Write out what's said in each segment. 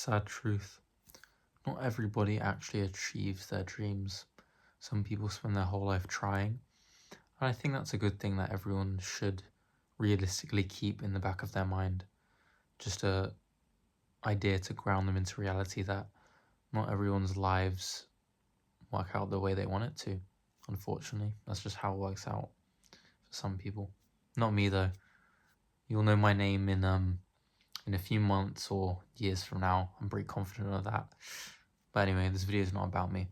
Sad truth. Not everybody actually achieves their dreams. Some people spend their whole life trying. And I think that's a good thing that everyone should realistically keep in the back of their mind. Just a idea to ground them into reality that not everyone's lives work out the way they want it to. Unfortunately, that's just how it works out for some people. Not me though. You'll know my name in a few months or years from now. I'm pretty confident of that. But anyway, this video is not about me.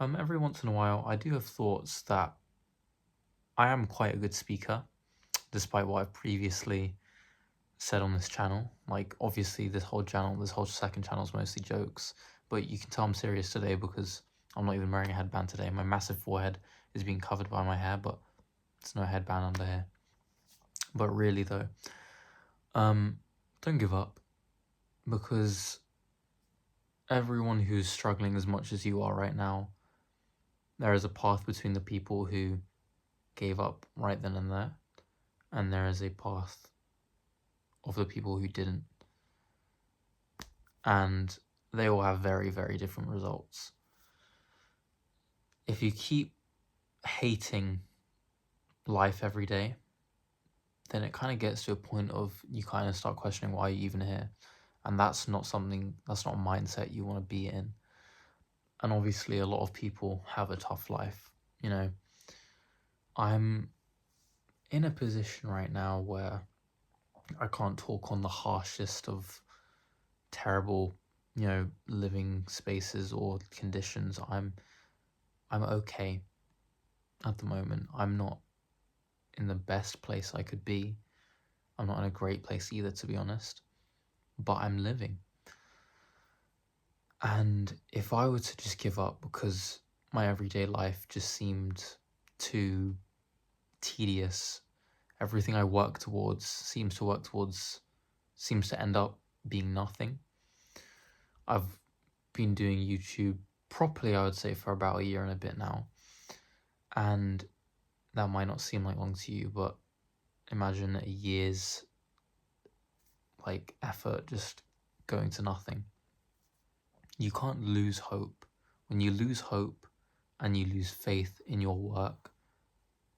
Every once in a while, I do have thoughts that I am quite a good speaker, despite what I've previously said on this channel. Like, obviously, this whole second channel is mostly jokes, but you can tell I'm serious today because I'm not even wearing a headband today. My massive forehead is being covered by my hair, but there's no headband under here. But really, though, don't give up, because everyone who's struggling as much as you are right now, there is a path between the people who gave up right then and there, and there is a path of the people who didn't. And they all have very, very different results. If you keep hating life every day, then it kind of gets to a point of you kind of start questioning why you're even here. And that's not a mindset you want to be in. And obviously a lot of people have a tough life. You know, I'm in a position right now where I can't talk on the harshest of terrible, living spaces or conditions. I'm okay at the moment. I'm not in the best place I could be. I'm not in a great place either, to be honest, but I'm living. And if I were to just give up because my everyday life just seemed too tedious, everything I work towards seems to end up being nothing. I've been doing YouTube properly, I would say, for about a year and a bit now. And that might not seem like long to you, but imagine a year's effort just going to nothing. You can't lose hope. When you lose hope and you lose faith in your work,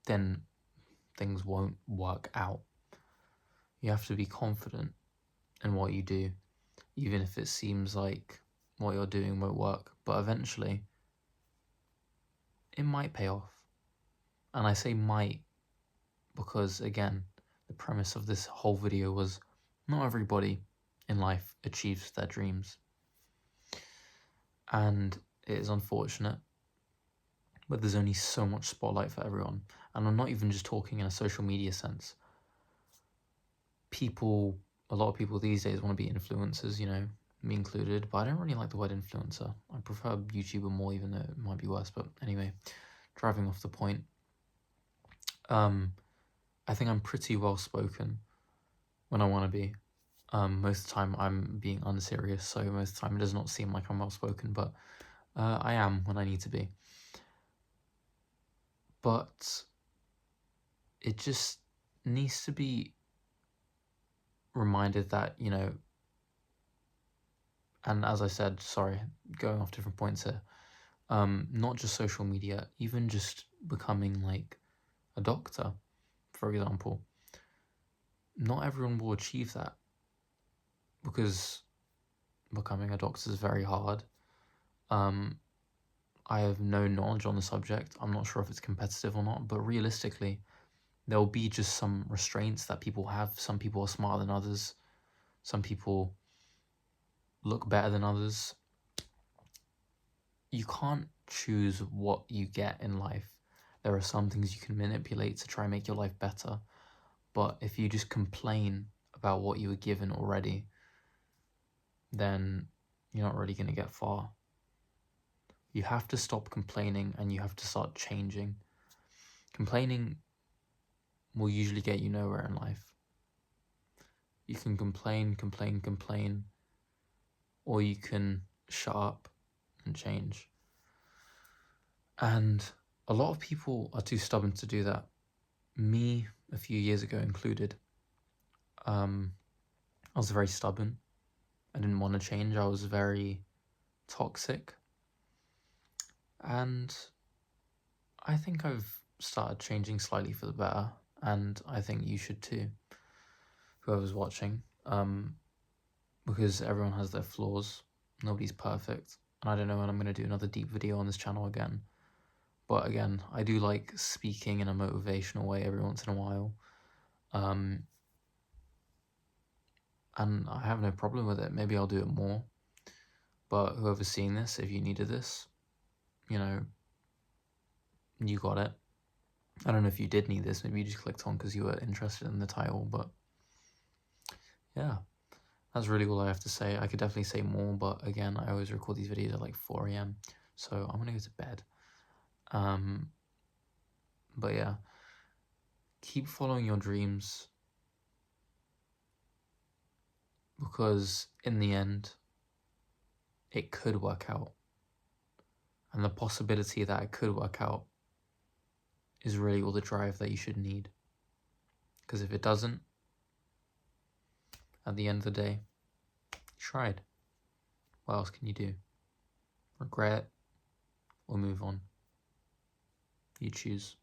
then things won't work out. You have to be confident in what you do, even if it seems like what you're doing won't work, but eventually it might pay off. And I say might because, again, the premise of this whole video was not everybody in life achieves their dreams. And it is unfortunate, but there's only so much spotlight for everyone. And I'm not even just talking in a social media sense. A lot of people these days want to be influencers, me included, but I don't really like the word influencer. I prefer YouTuber more, even though it might be worse. But anyway, driving off the point, I think I'm pretty well spoken when I want to be. Most of the time I'm being unserious, so most of the time it does not seem like I'm well spoken, but I am when I need to be. But it just needs to be reminded that, and as I said, sorry, going off different points here, not just social media, even just becoming like a doctor, for example, not everyone will achieve that, because becoming a doctor is very hard. I have no knowledge on the subject. I'm not sure if it's competitive or not, but realistically, there'll be just some restraints that people have. Some people are smarter than others. Some people look better than others. You can't choose what you get in life. There are some things you can manipulate to try and make your life better. But if you just complain about what you were given already, then you're not really going to get far. You have to stop complaining and you have to start changing. Complaining will usually get you nowhere in life. You can complain, or you can shut up and change. And a lot of people are too stubborn to do that. Me, a few years ago included. I was very stubborn. I didn't want to change. I was very toxic. And I think I've started changing slightly for the better, and I think you should too, whoever's watching, because everyone has their flaws. Nobody's perfect. And I don't know when I'm going to do another deep video on this channel again. But again, I do like speaking in a motivational way every once in a while. And I have no problem with it. Maybe I'll do it more. But whoever's seeing this, if you needed this, you know, you got it. I don't know if you did need this. Maybe you just clicked on because you were interested in the title. But yeah, that's really all I have to say. I could definitely say more. But again, I always record these videos at like 4 a.m. So I'm going to go to bed. But yeah, keep following your dreams. Because in the end, it could work out. And the possibility that it could work out is really all the drive that you should need. Because if it doesn't, at the end of the day, you tried. What else can you do? Regret or move on? You choose.